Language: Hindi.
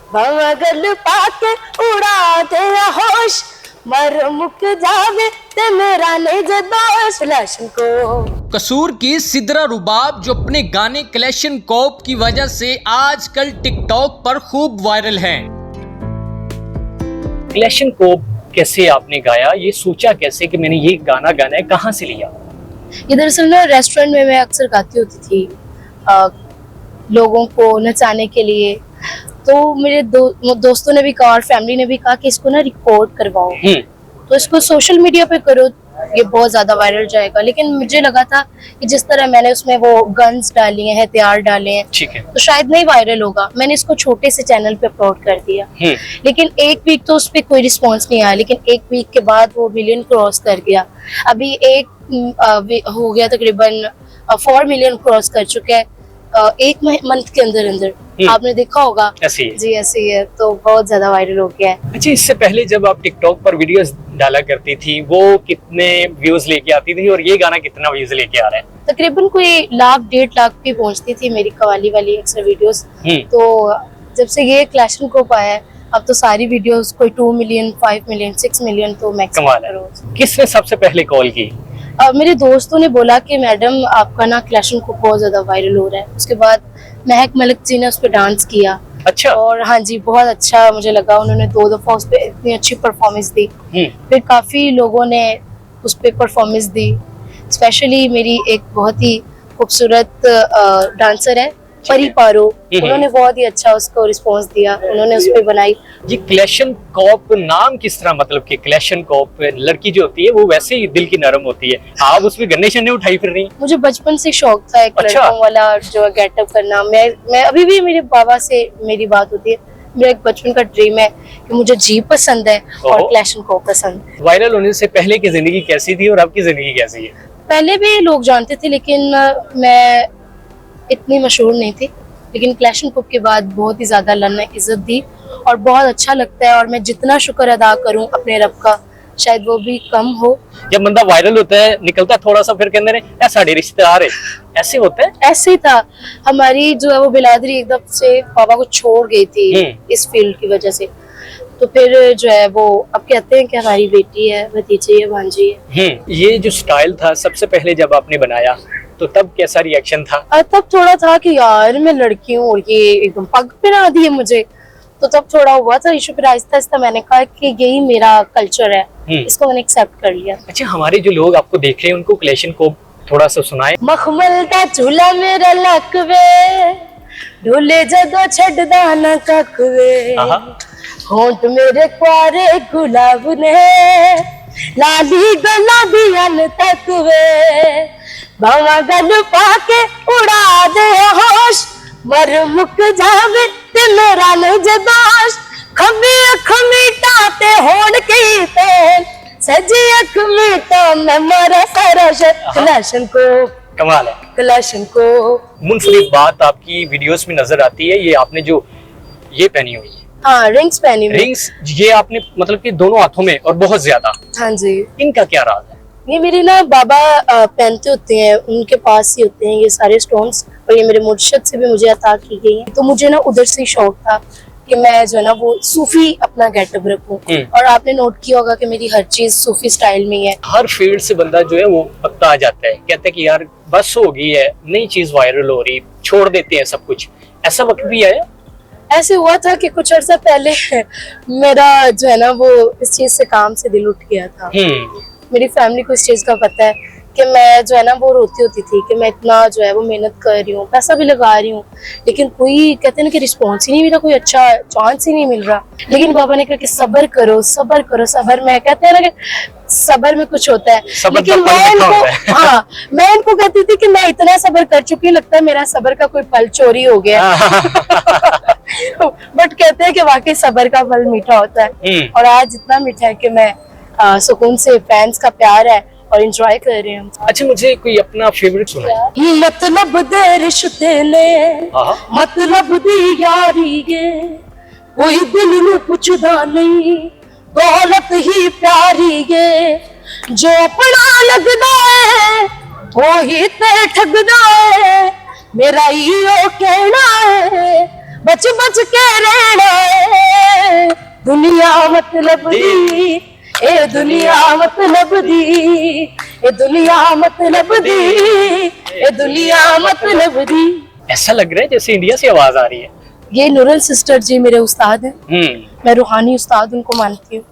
भवगल पाके उड़ा दे होश, मर मुक जावे ते मेरा नहीं जदोश। क्लैशन कोप। कसूर की सिद्रा रुबाब जो अपने गाने क्लैशन कोप की वजह से आजकल टिकटॉक पर खूब वायरल हैं। क्लैशन कोप कैसे आपने गाया, ये सोचा कैसे कि मैंने ये गाना गाना है, कहाँ से लिया? ये दरअसल ना रेस्टोरेंट में मैं अक्सर गाती होती थी लोगों को नचाने के लिए। तो मेरे दोस्तों ने भी कहा और फैमिली ने भी कहा कि इसको ना रिकॉर्ड करवाओ, तो इसको सोशल मीडिया पे करो, ये बहुत ज्यादा वायरल जाएगा। लेकिन मुझे लगा था कि जिस तरह मैंने उसमें वो गन्स डाली हैं, हथियार डाले हैं, ठीक है, तो शायद नहीं वायरल होगा। मैंने इसको छोटे से चैनल पे अपलोड कर दिया, लेकिन एक वीक तो उस पर कोई रिस्पॉन्स नहीं आया। लेकिन एक वीक के बाद वो मिलियन क्रॉस कर गया। अभी हो गया तकरीबन 4 मिलियन क्रॉस कर चुका है एक मंथ के अंदर अंदर। आपने देखा होगा। ऐसे ही जी ऐसे ही है, तो बहुत ज्यादा वायरल हो गया है। अच्छा, इससे पहले जब आप टिकटॉक पर वीडियोस डाला करती थी, वो कितने व्यूज लेके आती थी और ये गाना कितना व्यूज लेके आ रहा है? तकरीबन कोई 1.5 लाख पे पहुंचती थी मेरी कवाली वाली अक्सर वीडियोस। तो जब से ये क्लैशन कोप आया है, अब तो सारी वीडियोस कोई 2 मिलियन, 5 मिलियन, 6 मिलियन तो मैक्सिमम। किसने सबसे पहले कॉल की? मेरे दोस्तों ने बोला कि मैडम आपका ना क्लैशन कोप बहुत ज्यादा वायरल हो रहा है। उसके बाद महक मलिक जी ने उस पर डांस किया। अच्छा। और हाँ जी, बहुत अच्छा मुझे लगा। उन्होंने 2 दफा उस पर इतनी अच्छी परफॉर्मेंस दी। फिर काफी लोगों ने उस पर परफॉर्मेंस दी। स्पेशली मेरी एक बहुत ही खूबसूरत डांसर है परी पारो, उन्होंने बहुत ही अच्छा उसको रिस्पांस दिया, उन्होंने उस पर बनाई। ये क्लैशन कोप नाम किस तरह, मतलब कि क्लैशन कोप लड़की जो होती है वो वैसे ही दिल की नरम होती है, आप उसमें गन्ने शन्ने उठाई फिर रही? मुझे बचपन से शौक था एक लड़कों वाला जो गेटअप करना। मैं अभी भी मेरे बाबा से मेरी बात होती है, मेरा एक बचपन का ड्रीम है कि मुझे जी पसंद है और क्लैशन कोप पसंद है। वायरल होने से पहले की जिंदगी कैसी थी और अब की जिंदगी कैसी है? पहले भी लोग जानते थे, लेकिन मैं इतनी मशहूर नहीं थी। लेकिन क्लैशन कोप के बाद बहुत ही ज्यादा अल्लाह ने इज्जत दी और बहुत अच्छा लगता है। और मैं जितना शुक्र अदा करूं अपने रब का, शायद वो भी कम हो। जब बंदा वायरल होता है, निकलता है थोड़ा सा, फिर कहते हैं ऐसा रिश्तेदार है, ऐसे होता है। ऐसे ही था। हमारी जो है वो बिलादरी एकदम से पापा को छोड़ गई थी इस फील्ड की वजह से। तो फिर जो है वो अब कहते हैं कि हमारी बेटी है, भतीजी है, भांजी है। ये जो स्टाइल था सबसे पहले जब आपने बनाया, तो तब कैसा रिएक्शन था? तब थोड़ा था कि यार मैं लड़की हूँ और ये एकदम पग पहना दी है मुझे, तो तब थोड़ा हुआ था इशू। फिर आहिस्ता आहिस्ता मैंने कहा कि यही मेरा कल्चर है, इसको मैंने एक्सेप्ट कर लिया। अच्छा, हमारे जो लोग आपको देख रहे हैं उनको क्लैशन कोप थोड़ा सा सुनाए। मखमल दा झूला मेरा लकवे, ढोले जदों छड्डदा ना कखवे, होंठ मेरे कुआरे गुलाब ने, लाली गुलाबियां तकवे, भावा गल पाके उड़ा दे होश, मर मुक जावे ते मेरा नहीं जदाश, खमी अख मीटाते होड़ की तेल, सजी अख मीटा मैं मरा सारा क्लैशन कोप। कमाल है। क्लैशन कोप। मुनफरिद बात आपकी वीडियोस में नजर आती है, ये आपने जो ये पहनी हुई है। हाँ, रिंग्स पहनी हुई। रिंग्स ये आपने मतलब कि दोनों हाथों में और बहुत ज्यादा। हाँ जी। इनका क्या राज है? ये मेरे ना बाबा पहनते होते हैं, उनके पास ही होते हैं ये सारे स्टोन्स, और ये मेरे मुर्शिद से भी मुझे अता की गई है। तो मुझे ना उधर से ही शौक था कि मैं जो है ना वो सूफी अपना गेटअप रखूं। और आपने नोट किया होगा कि मेरी हर चीज सूफी स्टाइल में है। हर फील्ड से बंदा जो है वो पकता आ जाता है, कहते हैं कि यार बस हो गई है, नई चीज वायरल हो रही, छोड़ देते हैं सब कुछ। ऐसा वक्त भी आया? ऐसे हुआ था कि कुछ अर्सा पहले मेरा जो है ना वो इस चीज से काम से दिल उठ गया था। मेरी फैमिली को इस चीज का पता है कि मैं जो है ना वो रोती होती थी कि मैं इतना जो है वो मेहनत कर रही हूँ, पैसा भी लगा रही हूँ, लेकिन कोई कहते हैं ना कि रिस्पॉन्स ही नहीं मिला, कोई अच्छा चांस ही नहीं मिल रहा। लेकिन बाबा ने कहा कि सब्र करो, सब्र करो, सब्र में कहते हैं ना कि सब्र में कुछ होता है। लेकिन मैं इनको कहती थी कि मैं इतना सब्र कर चुकी हूँ, लगता है मेरा सब्र का कोई फल चोरी हो गया। बट कहते हैं कि वाकई सब्र का फल मीठा होता है, और आज इतना मीठा है कि मैं सुकून से फैंस का प्यार है और एंजॉय कर रहे हैं। अच्छा, मुझे कोई अपना फेवरेट सुना। मतलब दे रिश्ते ने, मतलब दी यारी है, कोई दिल नू पुछदा नहीं, दौलत ही प्यारी है, जो अपना लगदा है वो ही ते ठगदा है, मेरा यो कहना है, बच बच के रहना है, दुनिया मतलब दी, ए दुनिया मतलब दी, ए दुनिया मतलब दी, ए दुनिया मतलब दी। ऐसा लग रहा है जैसे इंडिया से आवाज आ रही है। ये नूरल सिस्टर जी मेरे उस्ताद हैं, मैं रूहानी उस्ताद उनको मानती हूँ।